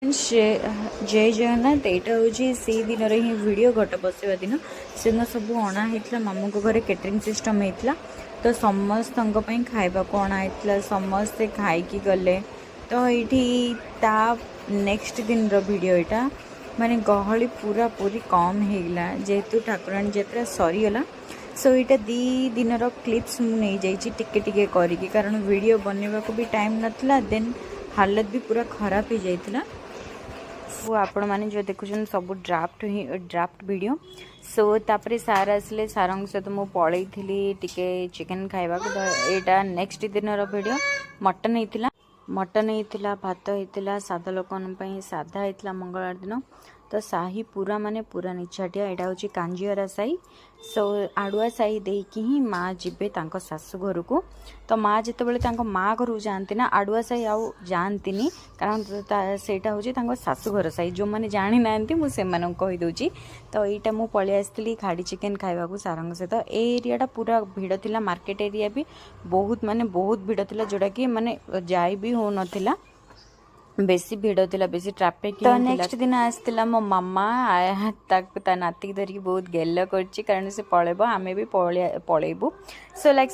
जय जगन्नाथ। यहाँ हूँ से दिन ही वीडियो घट बसवा दिन से सब अणाई मामू को घरे कैटरिंग सिस्टम होता तो समस्त खावा को अणाई समस्ते खाई गले तो ये नेक्स्ट दिन वीडियो यहाँ माने गहली पूरा पूरी कम होगा जेहेतु ठाकुराणी यात्रा सरीगला सो यहाँ दी दिन क्लिप्स मुझे टिके टिके करी कारण वीडियो बनवा को भी टाइम नाला देन हालत भी पूरा खराब हो जाता सो आपण मैंने जो देखुन सब ड्राफ्ट वीडियो सो तापर सार आसिले सार सहित मुझे पलई टिके चिकेन खावा तो यहाँ नेक्स्ट दिन वीडियो मटन होता भात होता सादा लोक साधा होता मंगलवार दिन तो साही पूरा माने पूरा निछाटिया यहाँ हूँ कांजीवरा साही सो आड़ुआ साही देकी ही माँ जीवे तांको सासू घर को तो माँ जिते माँ घर जाती ना आड़ुआ साही आउ जाती कारण सेटा हूँ सासू घर साही जो मैंने जानी ना मुझे कहीदे तो यहाँ मुझे पलि आसती खाड़ी चिकेन खावा को सारंग सहित ए एरियाटा पूरा भिड़ थिला मार्केट एरिया भी बहुत माने बहुत भिड़ थिला जोड़ा कि माने जाई भी हो नथिला बेसी भिड़ थिला बेसी ट्रैफिक तो नेक्स्ट दिन आसला मो मामा ता नाती धरिकी बहुत गेल कर कारण से पलैब आमे भी पलैबू सो लाइक